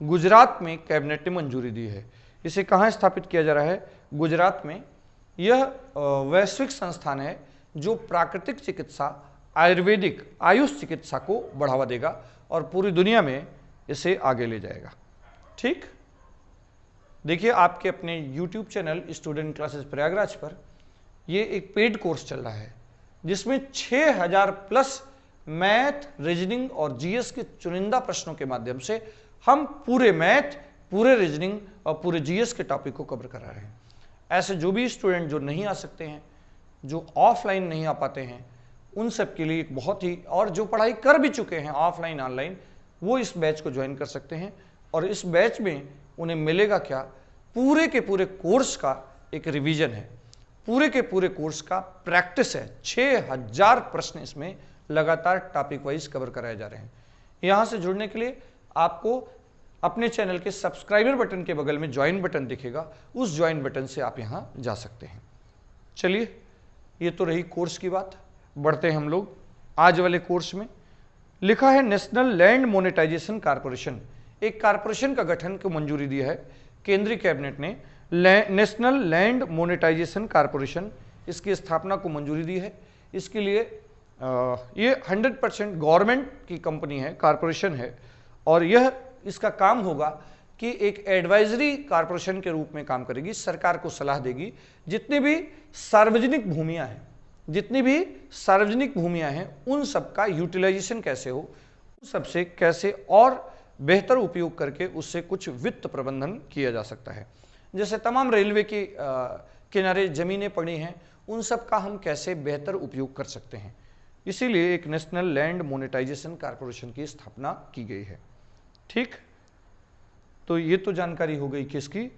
गुजरात में कैबिनेट ने मंजूरी दी है। इसे कहाँ स्थापित किया जा रहा है? गुजरात में। यह वैश्विक संस्थान है जो प्राकृतिक चिकित्सा, आयुर्वेदिक, आयुष चिकित्सा को बढ़ावा देगा और पूरी दुनिया में इसे आगे ले जाएगा। ठीक, देखिए, आपके अपने YouTube channel student classes Prayagraj पर ये एक पेड कोर्स चल रहा है जिसमें 6000 प्लस मैथ, रीजनिंग और जीएस के चुनिंदा प्रश्नों के माध्यम से हम पूरे मैथ, पूरे रीजनिंग और पूरे जीएस के टॉपिक को कवर करा रहे हैं। ऐसे जो भी स्टूडेंट जो नहीं आ सकते हैं, जो ऑफलाइन नहीं आ पाते हैं, उन सब के लिए एक बहुत ही, और जो पढ़ाई कर भी चुके हैं ऑफलाइन ऑनलाइन, वो इस बैच को ज्वाइन कर सकते हैं। और इस बैच में उन्हें मिलेगा क्या? पूरे के पूरे कोर्स का एक रिवीजन है, पूरे के पूरे कोर्स का प्रैक्टिस है। 6000 प्रश्न इसमें लगातार टॉपिक वाइज कवर कराए जा रहे हैं। यहां से जुड़ने के लिए आपको अपने चैनल के सब्सक्राइबर बटन के बगल में ज्वाइन बटन दिखेगा, उस ज्वाइन बटन से आप यहां जा सकते हैं। चलिए, ये तो रही कोर्स की बात। बढ़ते हैं हम लोग आज वाले कोर्स में। लिखा है नेशनल लैंड मोनेटाइजेशन कारपोरेशन, एक कारपोरेशन का गठन को मंजूरी दी है केंद्रीय कैबिनेट ने। नेशनल लैंड मोनेटाइजेशन कारपोरेशन, इसकी स्थापना को मंजूरी दी है। इसके लिए ये 100% गवर्नमेंट की कंपनी है, कारपोरेशन है, और यह इसका काम होगा कि एक एडवाइजरी कारपोरेशन के रूप में काम करेगी, सरकार को सलाह देगी। जितनी भी सार्वजनिक भूमियां हैं, जितनी भी सार्वजनिक भूमियां हैं, उन सब का यूटिलाइजेशन कैसे हो, उन सबसे कैसे और बेहतर उपयोग करके उससे कुछ वित्त प्रबंधन किया जा सकता है। जैसे तमाम रेलवे की किनारे जमीनें पड़ी हैं, उन सब का हम कैसे बेहतर उपयोग कर सकते हैं, इसीलिए एक नेशनल लैंड मोनेटाइजेशन कारपोरेशन की स्थापना की गई है। ठीक, तो ये तो जानकारी हो गई किसकी?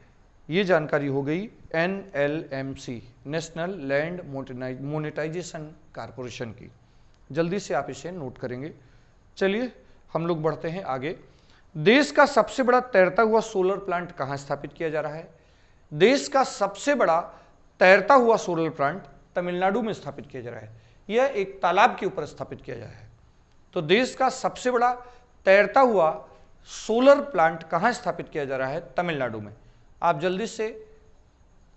ये जानकारी हो गई NLMC, national land monetisation corporation की। जल्दी से आप इसे नोट करेंगे। चलिए, हम लोग बढ़ते हैं आगे। देश का सबसे बड़ा तैरता हुआ सोलर प्लांट कहाँ स्थापित किया जा रहा है? देश का सबसे बड़ा तैरता हुआ सोलर प्लांट तमिलनाडु में स्थापित किया जा रहा है। यह एक तालाब के ऊपर स्थापित किया जा रहा है। तो देश का सबसे बड़ा तैरता हुआ सोलर प्लांट कहाँ स्थापित किया जा रहा है? तमिलनाडु में। आप जल्दी से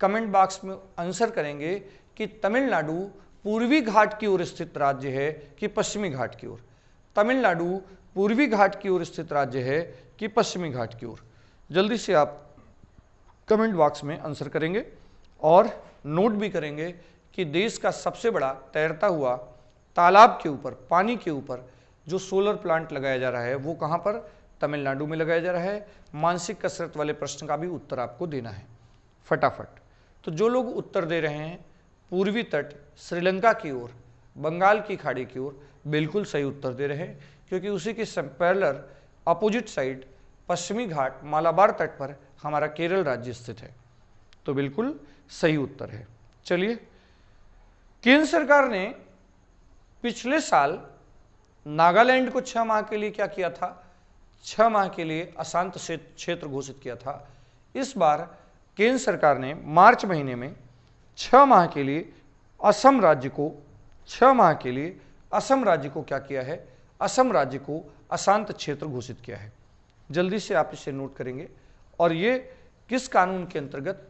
कमेंट बॉक्स में आंसर करेंगे कि तमिलनाडु पूर्वी घाट की ओर स्थित राज्य है कि पश्चिमी घाट की ओर? तमिलनाडु पूर्वी घाट की ओर स्थित राज्य है कि पश्चिमी घाट की ओर? जल्दी से आप कमेंट बॉक्स में आंसर करेंगे और नोट भी करेंगे कि देश का सबसे बड़ा तैरता हुआ तालाब के ऊपर, पानी के ऊपर जो सोलर प्लांट लगाया जा रहा है वो कहाँ पर? तमिलनाडु में लगाया जा रहा है। मानसिक कसरत वाले प्रश्न का भी उत्तर आपको देना है फटाफट। तो जो लोग उत्तर दे रहे हैं पूर्वी तट, श्रीलंका की ओर, बंगाल की खाड़ी की ओर, बिल्कुल सही उत्तर दे रहे हैं, क्योंकि उसी के पैरेलल अपोजिट साइड पश्चिमी घाट, मालाबार तट पर हमारा केरल राज्य स्थित है। तो बिल्कुल सही उत्तर है। चलिए, केंद्र सरकार ने पिछले साल नागालैंड को 6 माह के लिए क्या किया था? 6 माह के लिए अशांत क्षेत्र घोषित किया था। इस बार केंद्र सरकार ने मार्च महीने में 6 माह के लिए असम राज्य को 6 माह के लिए असम राज्य को क्या किया है? असम राज्य को अशांत क्षेत्र घोषित किया है। जल्दी से आप इसे नोट करेंगे। और ये किस कानून के अंतर्गत?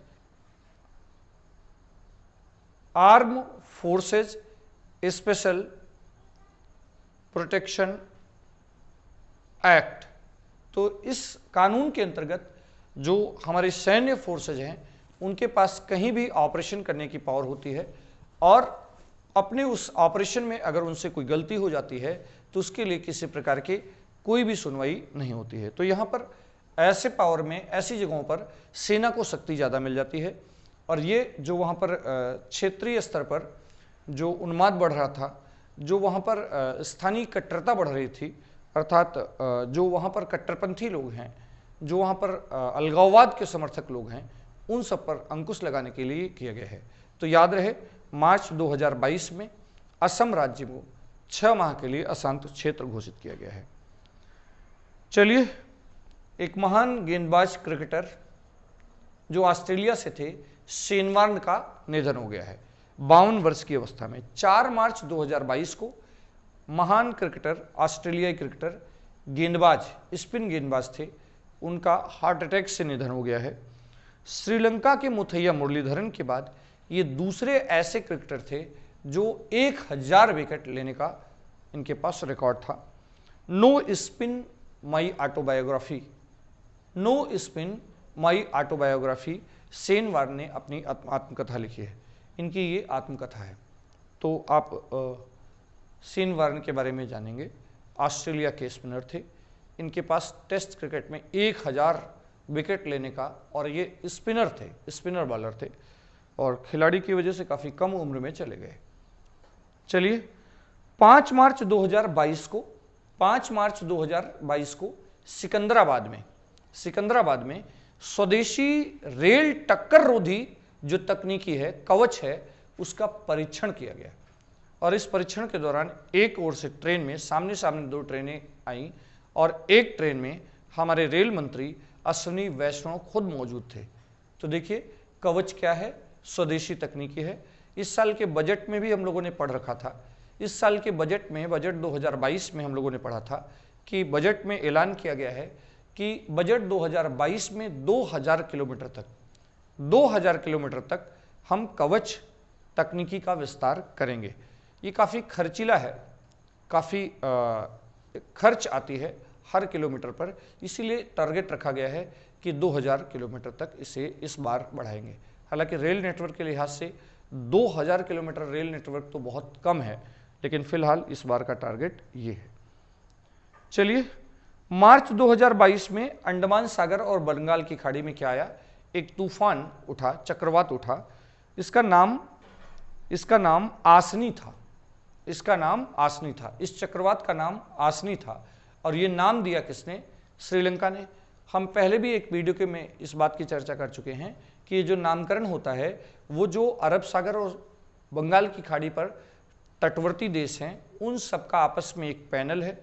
Arm forces special protection act. तो इस कानून के अंतर्गत जो हमारे सैन्य फोर्सेज हैं उनके पास कहीं भी ऑपरेशन करने की पावर होती है, और अपने उस ऑपरेशन में अगर उनसे कोई गलती हो जाती है तो उसके लिए किसी प्रकार की कोई भी सुनवाई नहीं होती है। तो यहाँ पर ऐसे पावर में, ऐसी जगहों पर सेना को शक्ति ज़्यादा मिल जाती है। और ये जो वहाँ पर क्षेत्रीय स्तर पर जो उन्माद बढ़ रहा था, जो वहाँ पर स्थानीय कट्टरता बढ़ रही थी, अर्थात जो वहाँ पर कट्टरपंथी लोग हैं जो वहाँ पर अलगाववाद के समर्थक लोग हैं उन सब पर अंकुश लगाने के लिए किया गया है। तो याद रहे, मार्च 2022 में असम राज्य को 6 माह के लिए अशांत क्षेत्र घोषित किया गया है। चलिए, एक महान गेंदबाज क्रिकेटर जो ऑस्ट्रेलिया से थे, शेन वार्न का निधन हो गया है 52 वर्ष की अवस्था में। 4 मार्च 2022 को महान क्रिकेटर, ऑस्ट्रेलियाई क्रिकेटर, गेंदबाज, स्पिन गेंदबाज थे, उनका हार्ट अटैक से निधन हो गया है। श्रीलंका के मुथैया मुरलीधरन के बाद ये दूसरे ऐसे क्रिकेटर थे जो 1000 विकेट लेने का इनके पास रिकॉर्ड था। No spin my autobiography, no spin my autobiography, Shane Warne ने अपनी आत्मकथा लिखी है। इनकी ये आत्मकथा है। तो आप शेन वार्न के बारे में जानेंगे। ऑस्ट्रेलिया के स्पिनर थे, इनके पास टेस्ट क्रिकेट में 1000 विकेट लेने का, और ये स्पिनर थे, स्पिनर बॉलर थे, और खिलाड़ी की वजह से काफ़ी कम उम्र में चले गए। चलिए, 5 मार्च 2022 को 5 मार्च 2022 को सिकंदराबाद में स्वदेशी रेल टक्कर रोधी जो तकनीकी है, कवच है, उसका परीक्षण किया गया। और इस परीक्षण के दौरान एक ओर से ट्रेन में सामने सामने 2 ट्रेनें आई, और एक ट्रेन में हमारे रेल मंत्री अश्विनी वैष्णव खुद मौजूद थे। तो देखिए, कवच क्या है, स्वदेशी तकनीकी है। इस साल के बजट में भी हम लोगों ने पढ़ रखा था। इस साल के बजट में, बजट 2022 में हम लोगों ने पढ़ा था कि बजट में ऐलान किया गया है कि बजट 2022 में 2000 किलोमीटर तक हम कवच तकनीकी का विस्तार करेंगे। ये काफ़ी खर्चीला है, काफ़ी खर्च आती है हर किलोमीटर पर, इसीलिए टारगेट रखा गया है कि 2000 किलोमीटर तक इसे इस बार बढ़ाएंगे। हालांकि रेल नेटवर्क के लिहाज से 2000 किलोमीटर रेल नेटवर्क तो बहुत कम है, लेकिन फिलहाल इस बार का टारगेट ये है। चलिए, मार्च 2022 में अंडमान सागर और बंगाल की खाड़ी में क्या आया, एक तूफान उठा, चक्रवात उठा। इसका नाम आसनी था। इस चक्रवात का नाम आसनी था, और ये नाम दिया किसने? श्रीलंका ने। हम पहले भी एक वीडियो के में इस बात की चर्चा कर चुके हैं कि ये जो नामकरण होता है वो जो अरब सागर और बंगाल की खाड़ी पर तटवर्ती देश हैं उन सब का आपस में एक पैनल है,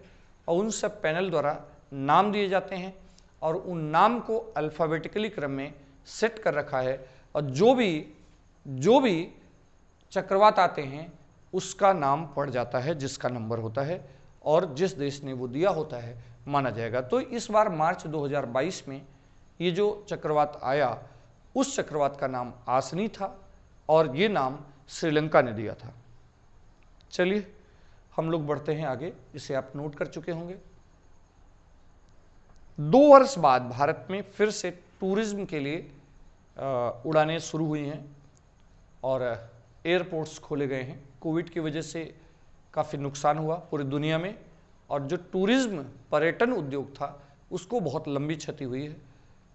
और उन सब पैनल द्वारा नाम दिए जाते हैं, और उन नाम को अल्फ़ाबेटिकली क्रम में सेट कर रखा है, और जो भी चक्रवात आते हैं उसका नाम पड़ जाता है, जिसका नंबर होता है, और जिस देश ने वो दिया होता है माना जाएगा। तो इस बार मार्च 2022 में ये जो चक्रवात आया, उस चक्रवात का नाम आसनी था, और ये नाम श्रीलंका ने दिया था। चलिए, हम लोग बढ़ते हैं आगे, इसे आप नोट कर चुके होंगे। 2 वर्ष बाद भारत में फिर से टूरिज्म के लिए उड़ानें शुरू हुई हैं, और एयरपोर्ट्स खोले गए हैं। कोविड की वजह से काफ़ी नुकसान हुआ पूरी दुनिया में, और जो टूरिज्म पर्यटन उद्योग था उसको बहुत लंबी क्षति हुई है।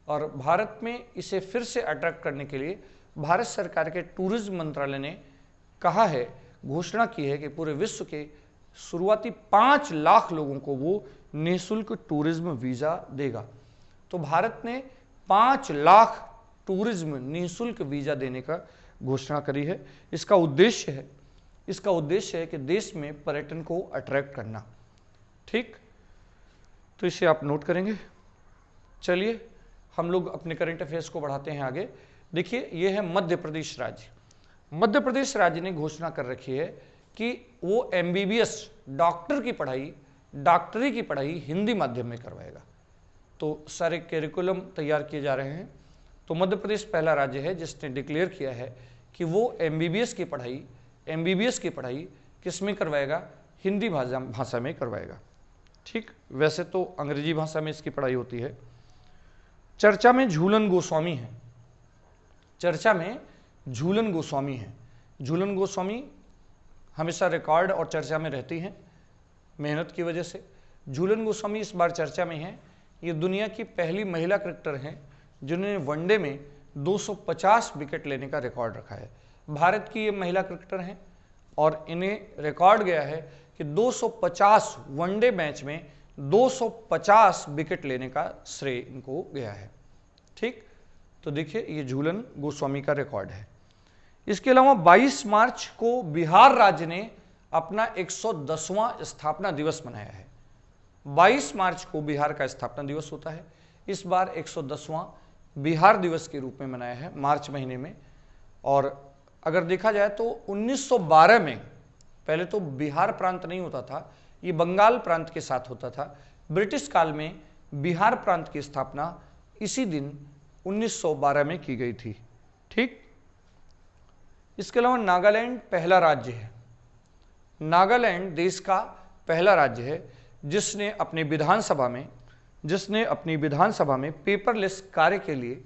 और भारत में इसे फिर से अट्रैक्ट करने के लिए भारत सरकार के टूरिज्म मंत्रालय ने कहा है, घोषणा की है कि पूरे विश्व के शुरुआती 5 लाख लोगों को वो निःशुल्क टूरिज्म वीज़ा देगा। तो भारत ने 5 लाख टूरिज्म निःशुल्क वीज़ा देने का घोषणा करी है। इसका उद्देश्य है कि देश में पर्यटन को अट्रैक्ट करना। ठीक, तो इसे आप नोट करेंगे। चलिए, हम लोग अपने करंट अफेयर्स को बढ़ाते हैं आगे। देखिए, ये है मध्य प्रदेश राज्य। मध्य प्रदेश राज्य ने घोषणा कर रखी है कि वो MBBS डॉक्टरी की पढ़ाई हिंदी माध्यम में करवाएगा। तो सारे कैरिकुलम तैयार किए जा रहे हैं। तो मध्य प्रदेश पहला राज्य है जिसने डिक्लेयर किया है कि वो MBBS की पढ़ाई किस में करवाएगा? हिंदी भाषा में करवाएगा। ठीक, वैसे तो अंग्रेजी भाषा में इसकी पढ़ाई होती है। चर्चा में झूलन गोस्वामी है। झूलन गोस्वामी हमेशा रिकॉर्ड और चर्चा में रहती हैं मेहनत की वजह से। झूलन गोस्वामी इस बार चर्चा में हैं। ये दुनिया की पहली महिला क्रिकेटर हैं जिन्होंने वनडे में 250 विकेट लेने का रिकॉर्ड रखा है। भारत की ये महिला क्रिकेटर हैं, और इन्हें रिकॉर्ड गया है कि 250 वनडे मैच में 250 विकेट लेने का श्रेय इनको गया है। ठीक, तो देखिए ये झूलन गोस्वामी का रिकॉर्ड है। इसके अलावा 22 मार्च को बिहार राज्य ने अपना 110वां स्थापना दिवस मनाया है। 22 मार्च को बिहार का स्थापना दिवस होता है। इस बार 110वां बिहार दिवस के रूप में मनाया है मार्च महीने में। और अगर देखा जाए तो 1912 में, पहले तो बिहार प्रांत नहीं होता था, ये बंगाल प्रांत के साथ होता था। ब्रिटिश काल में बिहार प्रांत की स्थापना इसी दिन 1912 में की गई थी। ठीक, इसके अलावा नागालैंड पहला राज्य है। नागालैंड देश का पहला राज्य है जिसने अपनी विधानसभा में पेपरलेस कार्य के लिए,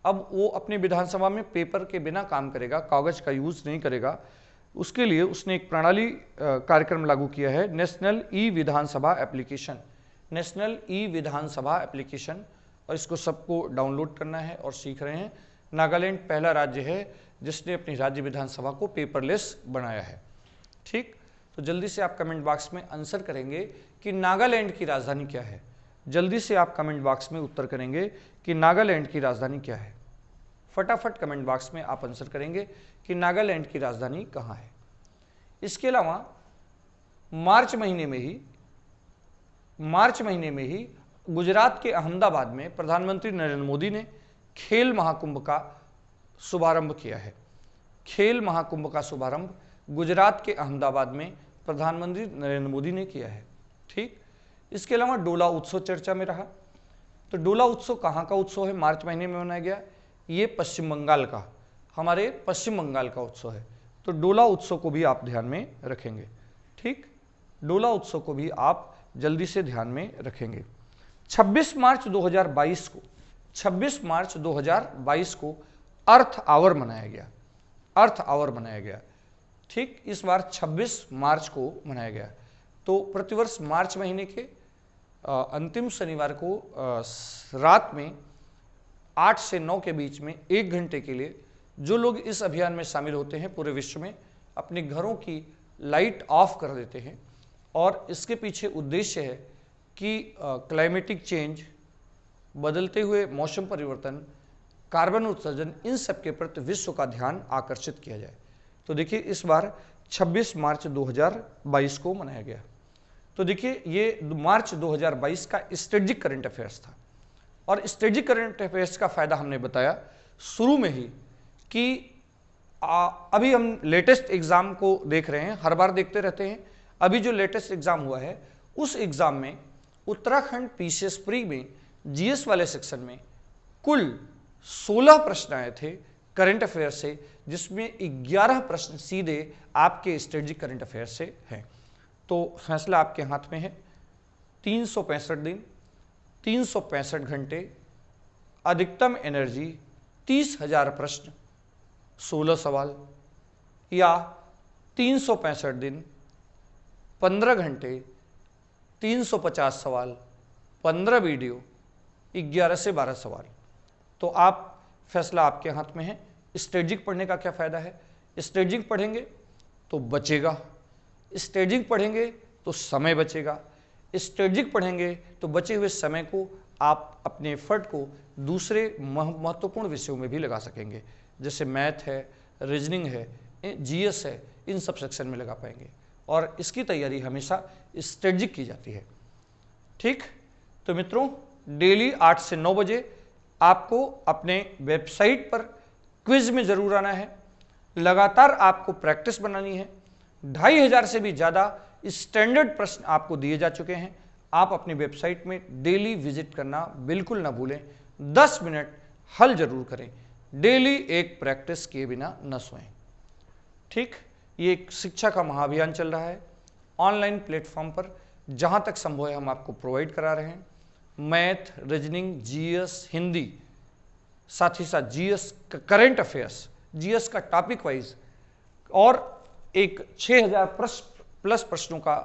अब वो अपनी विधानसभा में पेपर के बिना काम करेगा, कागज का यूज नहीं करेगा। उसके लिए उसने एक प्रणाली कार्यक्रम लागू किया है, नेशनल ई विधानसभा एप्लीकेशन, और इसको सबको डाउनलोड करना है और सीख रहे हैं। नागालैंड पहला राज्य है जिसने अपनी राज्य विधानसभा को पेपरलेस बनाया है। ठीक, तो जल्दी से आप कमेंट बॉक्स में आंसर करेंगे कि नागालैंड की राजधानी क्या है। जल्दी से आप कमेंट बॉक्स में उत्तर करेंगे कि नागालैंड की राजधानी क्या है। फटाफट कमेंट बॉक्स में आप आंसर करेंगे कि नागालैंड की राजधानी कहाँ है। इसके अलावा मार्च महीने में ही गुजरात के अहमदाबाद में प्रधानमंत्री नरेंद्र मोदी ने खेल महाकुंभ का शुभारंभ किया है। खेल महाकुंभ का शुभारंभ गुजरात के अहमदाबाद में प्रधानमंत्री नरेंद्र मोदी ने किया है। ठीक, इसके अलावा डोला उत्सव चर्चा में रहा। तो डोला उत्सव कहाँ का उत्सव है, मार्च महीने में मनाया गया। ये पश्चिम बंगाल का, हमारे पश्चिम बंगाल का उत्सव है। तो डोला उत्सव को भी आप ध्यान में रखेंगे। ठीक, डोला उत्सव को भी आप जल्दी से ध्यान में रखेंगे। 26 मार्च 2022 को अर्थ आवर मनाया गया। ठीक, इस बार 26 मार्च को मनाया गया। तो प्रतिवर्ष मार्च महीने के अंतिम शनिवार को रात में 8 से 9 के बीच में 1 घंटे के लिए जो लोग इस अभियान में शामिल होते हैं पूरे विश्व में अपने घरों की लाइट ऑफ कर देते हैं। और इसके पीछे उद्देश्य है कि क्लाइमेटिक चेंज, बदलते हुए मौसम परिवर्तन, कार्बन उत्सर्जन, इन सब के प्रति विश्व का ध्यान आकर्षित किया जाए। तो देखिए इस बार 26 मार्च 2022 को मनाया गया। तो देखिए ये मार्च 2022 का स्ट्रेटेजिक करंट अफेयर्स था। और स्ट्रेटेजिक करंट अफेयर्स का फायदा हमने बताया शुरू में ही कि अभी हम लेटेस्ट एग्जाम को देख रहे हैं, हर बार देखते रहते हैं। अभी जो लेटेस्ट एग्जाम हुआ है उस एग्जाम में उत्तराखंड पीसीएस प्री में जीएस वाले सेक्शन में कुल 16 प्रश्न आए थे करंट अफेयर से, जिसमें 11 प्रश्न सीधे आपके स्ट्रेटेजिक करंट अफेयर से हैं। तो फैसला आपके हाथ में है। 365 दिन, 365 घंटे, अधिकतम एनर्जी, 30,000 प्रश्न, 16 सवाल, या 365 दिन, 15 घंटे, 350 सवाल, 15 वीडियो, 11 से 12 सवाल। तो आप फैसला आपके हाथ में है। स्ट्रेटेजिक पढ़ने का क्या फायदा है? स्ट्रेटेजिक पढ़ेंगे तो बचेगा, स्ट्रेटेजिक पढ़ेंगे तो समय बचेगा, स्ट्रेटेजिक पढ़ेंगे तो बचे हुए समय को आप अपने एफर्ट को दूसरे महत्वपूर्ण विषयों में भी लगा सकेंगे, जैसे मैथ है, रीजनिंग है, जीएस है, इन सब सेक्शन में लगा पाएंगे। और इसकी तैयारी हमेशा स्ट्रेटेजिक की जाती है। ठीक, तो मित्रों डेली 8 से 9 बजे आपको अपने वेबसाइट पर क्विज में जरूर आना है। लगातार आपको प्रैक्टिस बनानी है। 2500 से भी ज़्यादा स्टैंडर्ड प्रश्न आपको दिए जा चुके हैं। आप अपनी वेबसाइट में डेली विजिट करना बिल्कुल ना भूलें। 10 मिनट हल जरूर करें। डेली एक प्रैक्टिस किए बिना न सोएं। ठीक, ये एक शिक्षा का महाअभियान चल रहा है ऑनलाइन प्लेटफॉर्म पर। जहाँ तक संभव है हम आपको प्रोवाइड करा रहे हैं। मैथ, रीजनिंग, जीएस, हिंदी, साथ ही साथ जीएस का करंट अफेयर्स, जीएस का टॉपिक वाइज, और एक 6000 प्लस प्रश्नों का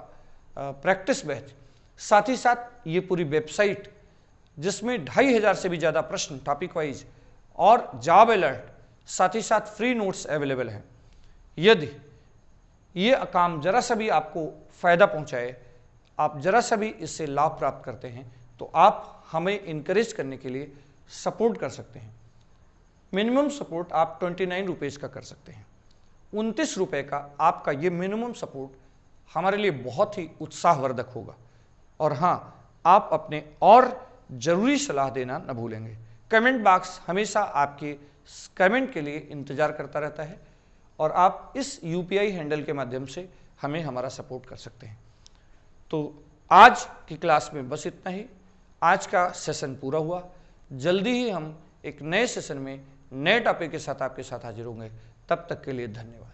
प्रैक्टिस बैच। साथ ही साथ ये पूरी वेबसाइट जिसमें 2500 से भी ज़्यादा प्रश्न टॉपिक वाइज और जॉब अलर्ट, साथ ही साथ फ्री नोट्स अवेलेबल हैं। यदि ये काम जरा सा भी आपको फायदा पहुंचाए, आप जरा सा भी इससे लाभ प्राप्त करते हैं तो आप हमें इनकरेज करने के लिए सपोर्ट कर सकते हैं। मिनिमम सपोर्ट आप 29 रुपीज़ का कर सकते हैं। 29 रुपये का आपका ये मिनिमम सपोर्ट हमारे लिए बहुत ही उत्साहवर्धक होगा। और हाँ, आप अपने और ज़रूरी सलाह देना न भूलेंगे। कमेंट बॉक्स हमेशा आपके कमेंट के लिए इंतज़ार करता रहता है और आप इस UPI हैंडल के माध्यम से हमें हमारा सपोर्ट कर सकते हैं। तो आज की क्लास में बस इतना ही। आज का सेशन पूरा हुआ। जल्दी ही हम एक नए सेशन में नए टॉपिक के साथ आपके साथ हाजिर होंगे। तब तक के लिए धन्यवाद।